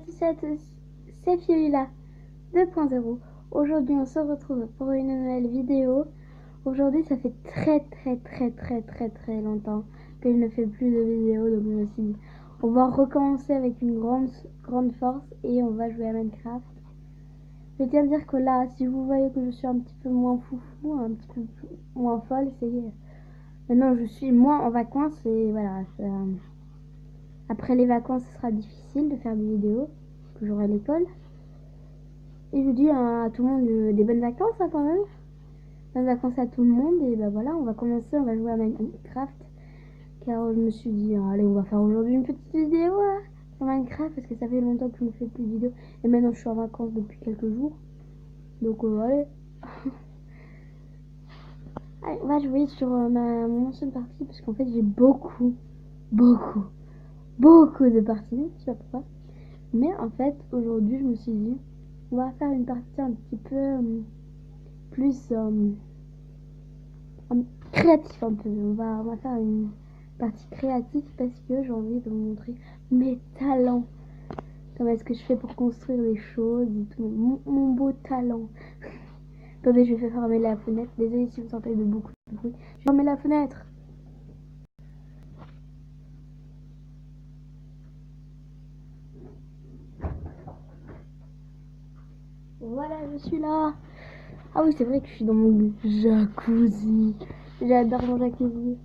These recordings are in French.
C'est Fiorilla 2.0. Aujourd'hui on se retrouve pour une nouvelle vidéo. Aujourd'hui ça fait très longtemps que je ne fais plus de vidéos, donc je me suis dit on va recommencer avec une grande force et on va jouer à Minecraft. Je tiens à dire que là, si vous voyez que je suis un petit peu moins foufou, un petit peu moins folle, c'est maintenant je suis moins en vacances et voilà. Après les vacances, ce sera difficile de faire des vidéos, que j'aurai l'école. Et je dis à tout le monde des bonnes vacances quand même. Bonnes vacances à tout le monde. Et ben voilà, on va commencer, on va jouer à Minecraft. Car je me suis dit, allez, on va faire aujourd'hui une petite vidéo sur Minecraft. Parce que ça fait longtemps que je ne fais plus de vidéos. Et maintenant je suis en vacances depuis quelques jours. Donc allez. Allez, on va jouer sur mon ancienne partie. Parce qu'en fait j'ai beaucoup de parties. Je sais pas pourquoi. Mais en fait, aujourd'hui, je me suis dit, on va faire une partie un petit peu plus créative un peu. On va faire une partie créative parce que j'ai envie de vous montrer mes talents. Comment est-ce que je fais pour construire des choses et tout. Mon beau talent. Attendez, je vais fermer la fenêtre. Désolée si vous entendez beaucoup de bruit. Je vais fermer la fenêtre. Voilà, je suis là. Ah oui, c'est vrai que je suis dans mon jacuzzi. J'adore mon jacuzzi.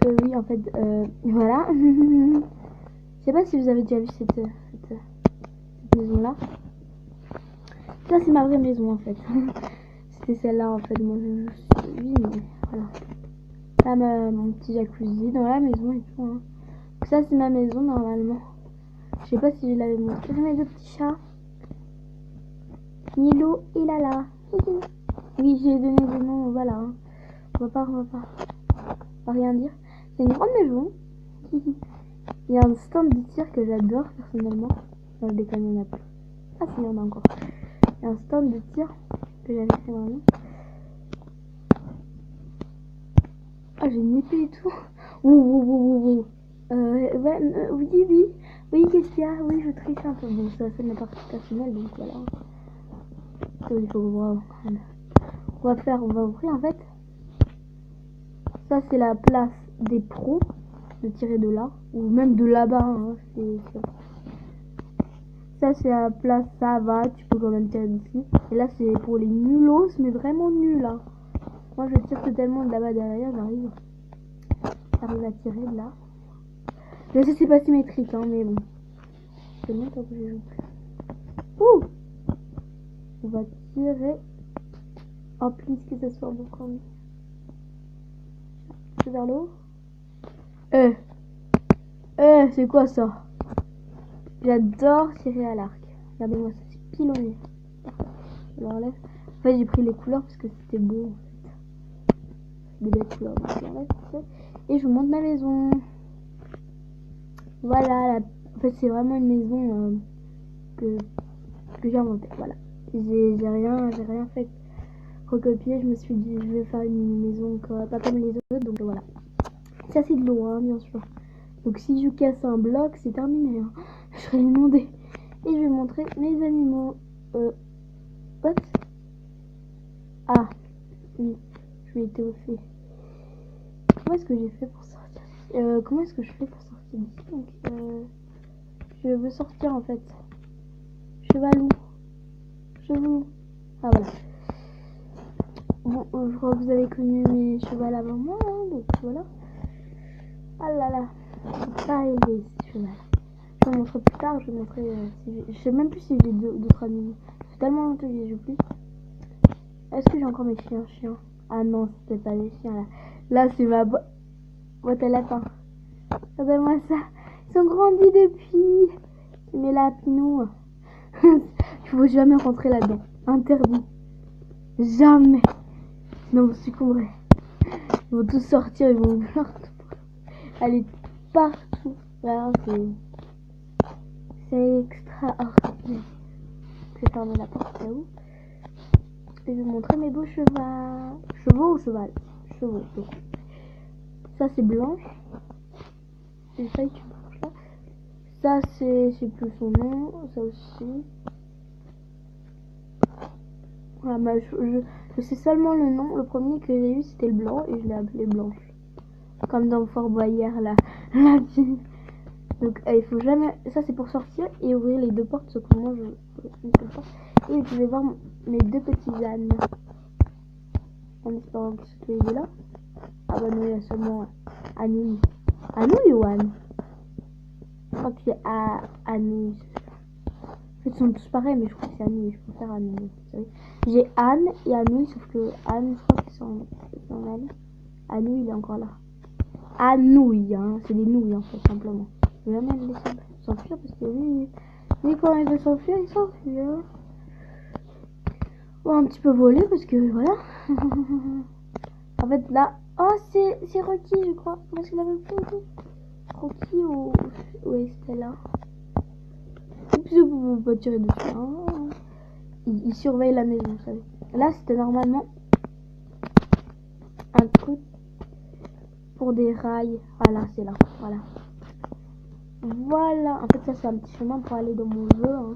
Oui, en fait, voilà. Je sais pas si vous avez déjà vu cette maison-là. Ça, c'est ma vraie maison, en fait. C'était celle-là, en fait. Moi, je suis... mais voilà. Là, mon petit jacuzzi dans la maison et tout. Hein. Ça, c'est ma maison, normalement. Je sais pas si je l'avais montré. J'ai mes deux petits chats. Nilo et Lala. Oui, j'ai donné des noms, voilà. Hein. On va pas rien dire. C'est une grande maison. Il y a un stand de tir que j'adore personnellement. Non, je déconne, il y en a pas. Ah si, il y en a encore. Il y a un stand de tir que j'avais fait vraiment. Ah, j'ai une épée et tout. Oui, oui, qu'est-ce qu'il y a? Oui, je triche un peu. Bon, ça c'est ma partie personnelle, donc voilà. Il faut voir. On va ouvrir en fait. Ça c'est la place des pros de tirer de là, ou même de là-bas. Hein, ça c'est la place, ça va, tu peux quand même tirer d'ici. Et là c'est pour les nulos, mais vraiment nuls. Hein. Moi je tire totalement de là-bas derrière, j'arrive à tirer de là. Je sais c'est pas symétrique, hein, mais bon. C'est longtemps que je joue. Ouh! On va tirer. Oh please que ce soit bon quand même. C'est vers le haut. C'est quoi ça? J'adore tirer à l'arc. Regardez-moi ça, c'est pilonné. Je l'enlève. En fait, j'ai pris les couleurs parce que c'était beau. En fait. Des belles couleurs. Donc, je l'enlève. Et je vous montre ma maison. Voilà. En fait, c'est vraiment une maison que j'ai inventée. Voilà. J'ai rien fait recopier. Je me suis dit, je vais faire une maison pas comme les autres. Donc voilà. Ça, c'est de l'eau, hein, bien sûr. Donc si je casse un bloc, c'est terminé. Hein. Je serai inondée. Et je vais montrer mes animaux. What? Ah, oui, je vais étouffer. Comment est-ce que j'ai fait pour sortir comment est-ce que je fais pour sortir d'ici? Donc, je veux sortir en fait. Chevalou. Ah voilà. Bon, je crois que vous avez connu mes chevals avant moi, hein, donc voilà. Ah là là, c'est pas élevé ce cheval. Je vous montrerai plus tard, je vous montrerai je sais même plus si j'ai d'autres animaux. C'est tellement longtemps que j'ai joué plus. Est-ce que j'ai encore mes chiens? Ah non, c'était pas les chiens là. Là, c'est ma boîte à lapin. Regardez-moi ça. Ils sont grandis depuis. C'est mes lapinous. Il faut jamais rentrer là-dedans. Interdit. Jamais. Sinon vous succomberez. Ils vont tous sortir, ils vont vouloir aller partout. Voilà, c'est extraordinaire. Je vais fermer la porte là où. Et je vais vous montrer mes beaux chevaux. Chevaux ou cheval? Chevaux. Donc. Ça c'est blanche. C'est ça qui blanche là. Ça, c'est, je sais plus son nom. Ça aussi. Voilà, je sais seulement le nom. Le premier que j'ai eu, c'était le blanc et je l'ai appelé Blanche. Comme dans Fort Boyard, la fille. Donc, il faut jamais. Ça, c'est pour sortir et ouvrir les deux portes. Sauf que moi, je une seule porte. Et je vais voir mes deux petits ânes. En espérant que ce soit là. Ah bah non, il y a seulement Anouilh. Anouilh ou Anne? Je crois que c'est Anouilh. En fait, ils sont tous pareils, mais je crois que c'est Anouilh. Je préfère Anouilh. J'ai Anne et Anouilh, sauf que Anne, je crois qu'ils sont elle. Anouilh, il est encore là. Anouilh, hein. C'est des nouilles en fait, simplement. Je vais jamais le laisser s'enfuir parce que lui, quand il veut s'enfuir, il s'enfuit. Hein. Bon, un petit peu volé parce que voilà. En fait, là. Oh, c'est Rocky, je crois. Comment est-ce qu'il avait fait Rocky ou Estella? Je ne peux pas tirer dessus. Hein. Il surveille la maison, vous savez. Là, c'était normalement un truc pour des rails. Voilà, c'est là. Voilà. Voilà. En fait, ça, c'est un petit chemin pour aller dans mon jeu. Hein.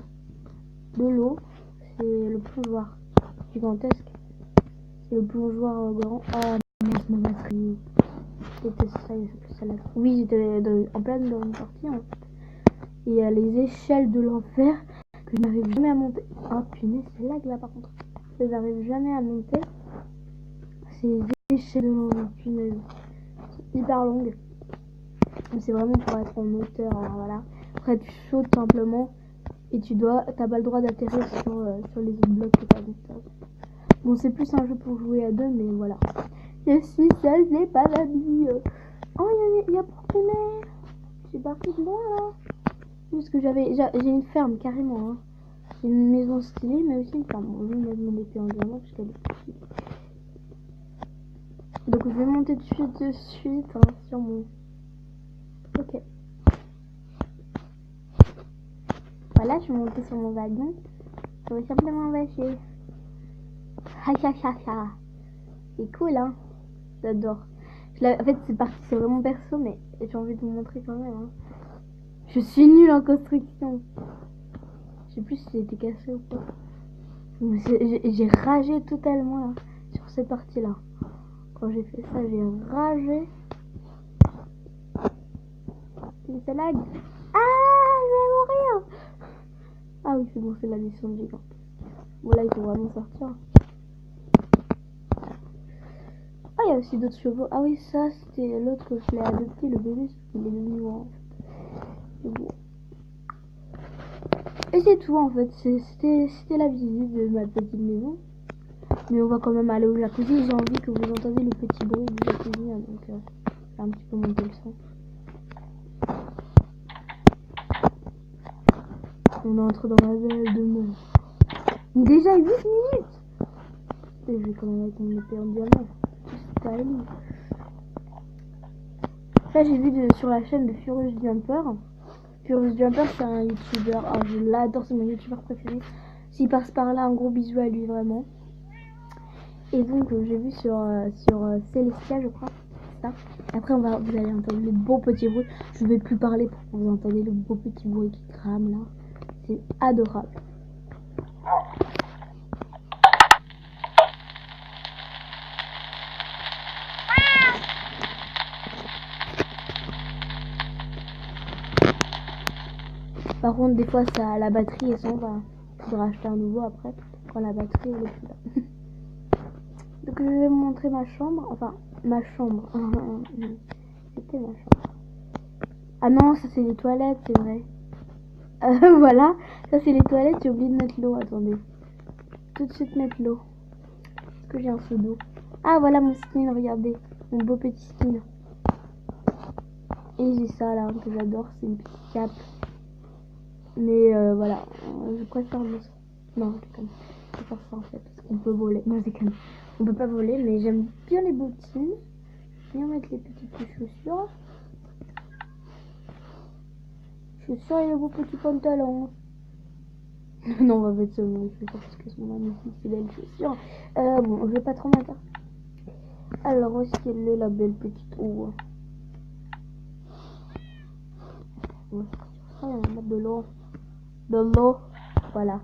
De l'eau. C'est le plongeoir gigantesque. C'est le plongeoir grand. Oh, merde, ma batterie. C'était ça, oui, j'étais en pleine dans une partie. Hein. Et il y a les échelles de l'enfer que je n'arrive jamais à monter. Oh punaise, c'est lag là par contre. Je n'arrive jamais à monter. Ces échelles de l'enfer, punaise. C'est hyper longue. C'est vraiment pour être en hauteur. Alors voilà. Après, tu sautes simplement. Et t'as pas le droit d'atterrir sur les autres blocs que t'as vu. Bon, c'est plus un jeu pour jouer à deux, mais voilà. Je suis seule, je n'ai pas d'amis. Oh, il y a Promener. Je suis partie de loin là. Parce que j'ai une ferme carrément. Hein. J'ai une maison stylée, mais aussi une ferme. Bon, je vais mettre mon épée en diamant parce qu'elle est petite. Donc je vais monter de suite hein, sur mon. Ok. Voilà, je suis montée sur mon wagon. Je vais simplement vacher. Ha ha ha ha. C'est cool, hein. J'adore. En fait, c'est vraiment perso, mais j'ai envie de vous montrer quand même. Hein. Je suis nulle en construction. Je sais plus si c'était cassé ou pas. J'ai ragé totalement là, sur cette partie-là. Quand j'ai fait ça, j'ai ragé. Mais ça lag. Ah, je vais mourir. Ah oui, c'est bon, c'est la mission gigante. Bon, là, il faut vraiment sortir. Ah, il y a aussi d'autres chevaux. Ah oui, ça, c'était l'autre que je l'ai adopté, le bébé, il est devenu grand. Bon. Et c'est tout, en fait. C'était la visite de ma petite maison. Mais on va quand même aller au jacuzzi. J'ai envie que vous entendiez le petit bruit du jacuzzi. Hein, donc, un petit peu monter le son. On entre dans la belle de monde. Déjà 8 minutes. Et je vais quand même avec mon épée en diamant. Styling. Ça, j'ai vu sur la chaîne de Furious Jumper. Furious Jumper, c'est un youtubeur. Oh, je l'adore, c'est mon youtubeur préféré. S'il passe par là, un gros bisou à lui, vraiment. Et donc, j'ai vu sur Celestia, je crois. Ça. Après, vous allez entendre le beau petit bruit. Je ne vais plus parler pour que vous entendiez le beau petit bruit qui crame là. C'est adorable. Par contre, des fois, la batterie, elle s'en va. Il faudra acheter un nouveau après, quand la batterie, elle est plus là. Donc, je vais vous montrer ma chambre. Enfin, ma chambre. C'était ma chambre. Ah non, ça, c'est les toilettes, c'est vrai. Voilà, ça, c'est les toilettes. J'ai oublié de mettre l'eau. Attendez. Tout de suite mettre l'eau. Est-ce que j'ai un seau d'eau? Ah, voilà mon skin, regardez. Mon beau petit skin. Et j'ai ça, là, que j'adore. C'est une petite cape. Mais voilà, je préfère le... Non, je déconne. Je préfère ça en fait, parce qu'on peut voler. Non, je déconne. On peut pas voler, mais j'aime bien les bottines. Bien mettre les petites chaussures. Chaussures et les beaux petits pantalons. Non, on va mettre seulement les chaussures, parce que c'est mon magnifique, c'est belle chaussures. Bon, je vais pas trop mettre. Alors, où est-ce qu'elle est, la belle petite roue? après on va mettre de l'eau. De l'eau. Voilà.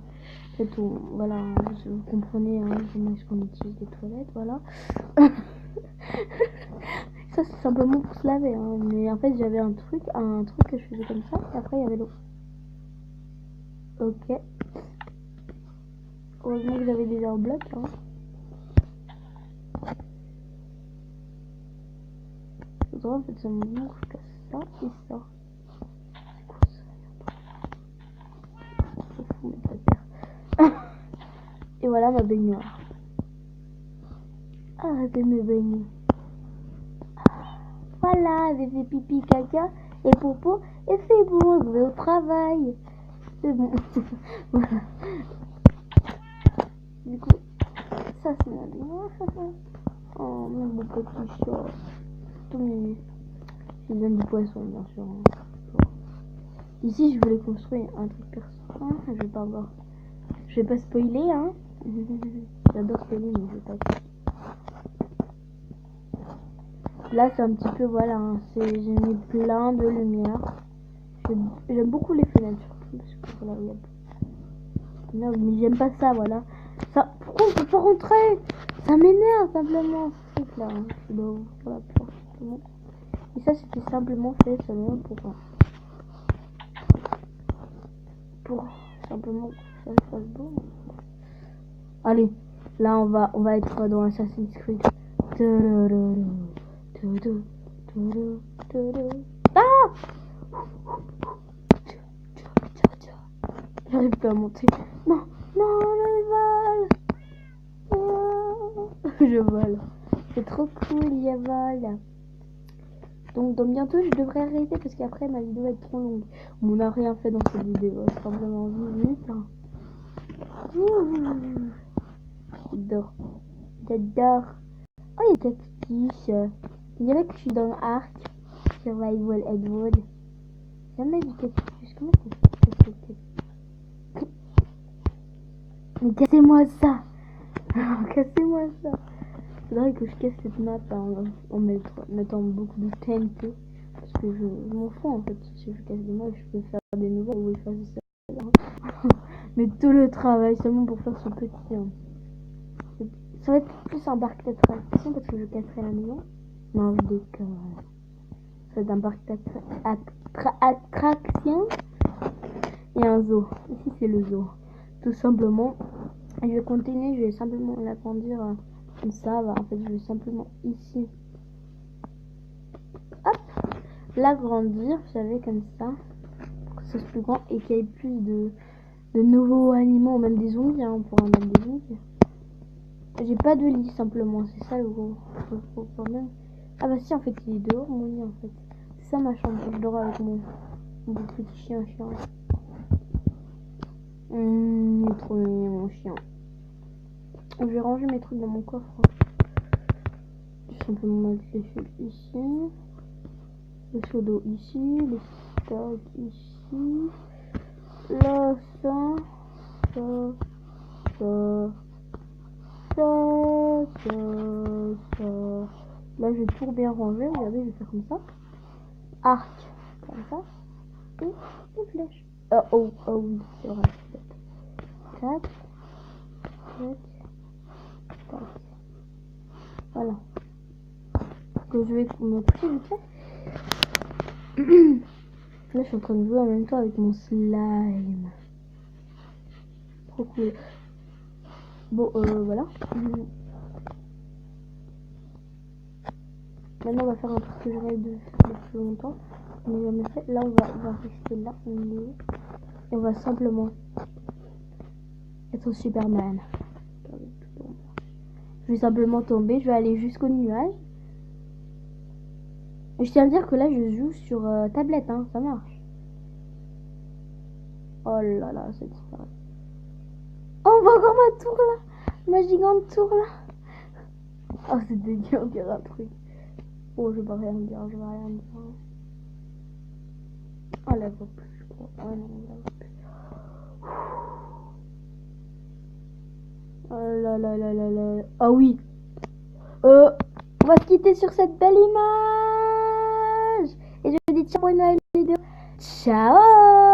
C'est tout. Voilà. Vous comprenez hein, comment est-ce qu'on utilise les toilettes. Voilà. Ça c'est simplement pour se laver. Hein. Mais en fait j'avais un truc que je faisais comme ça. Et après il y avait l'eau. Ok. Heureusement que j'avais déjà un bloc. Hein. En fait ça me montre que ça et ça. C'est quoi ça? Je fous mes affaires. Et voilà ma baignoire. Arrêtez de me baigner. Voilà, j'ai fait pipi, caca et popo et c'est bon, je vais au travail. C'est bon. Voilà. Du coup, ça c'est ma baignoire. Oh, même mon petit chat. Tout mignon. Je donne du poisson, bien sûr. Ici, je voulais construire un truc perso. Je vais pas voir. Je vais pas spoiler, hein. J'adore spoiler, mais je vais pas. Là, c'est un petit peu, voilà, hein, j'ai mis plein de lumière. J'aime beaucoup les fenêtres, surtout, parce que voilà, il y a... Non, mais j'aime pas ça, voilà. Ça, pourquoi on peut pas rentrer? Ça m'énerve, simplement, ce truc-là. Hein. Je dois ouvrir la porte, simplement. Et ça, c'était simplement fait seulement pour simplement que ça fasse beau. Allez, là, on va être dans Assassin's Creed. Ah! J'arrive plus à monter. Non, non, je vole. Je vole. C'est trop cool, il vole. Donc bientôt je devrais arrêter parce qu'après ma vidéo va être trop longue. On n'a rien fait dans cette vidéo, c'est simplement 10 minutes. Hein. J'adore. J'adore. Oh, il y a cactus. Je dirais que je suis dans Ark. Survival Edward. Jamais vu cactus. Comment ça se fait? Mais cassez-moi ça. Cassez-moi ça. Faudrait que je casse cette map en mettant beaucoup de TNT. Parce que je m'en fous en fait. Si je casse des maps, je peux faire des nouvelles ou effacer ça. Mais tout le travail seulement pour faire ce petit. Hein. Ça va être plus un parc d'attraction parce que je casserai la maison. Non, je déconne. Ça va être un parc d'attraction et un zoo. Ici c'est le zoo. Tout simplement. Et je vais continuer, je vais simplement l'agrandir comme ça. Bah, en fait, je vais simplement ici. Hop! L'agrandir, vous savez, comme ça. Pour que ce soit plus grand et qu'il y ait plus de nouveaux animaux, même des zombies. Hein, on pourra mettre des zombies. J'ai pas de lit simplement, c'est ça le gros problème. Ah bah si, en fait, il est dehors mon lit en fait. C'est ça ma chambre, je dors avec mon petit chien. Il est trop mignon mon chien. Je vais ranger mes trucs dans mon coffre. Je vais simplement mettre les fils ici. Le seau d'eau ici. Les stocks ici. Là, ça. Là, je vais tout bien ranger. Regardez, je vais faire comme ça. Arc, comme ça. Et une flèche. Oh oui, c'est vrai. Tac. Tac. Tac. Voilà. Que je vais me coucher vite fait. Là, je suis en train de jouer en même temps avec mon slime. Trop cool. Bon, voilà. Maintenant, on va faire un truc que je rêve de faire depuis longtemps. On n'a jamais fait. Là, on va rester là. Et on va simplement être Superman. Je vais simplement tomber. Je vais aller jusqu'au nuage. Je tiens à dire que là, je joue sur tablette. Hein, ça marche. Oh là là, c'est disparu. Oh, on voit encore ma tour là. Ma gigante tour là. Oh, c'est dégueu, on dirait un truc. Oh, je vais rien dire. Oh, la voix plus, je crois. Oh non, la voix plus. Oh là là là là là. Oh oui. On va se quitter sur cette belle image. Et je vous dis ciao pour une nouvelle vidéo. Ciao.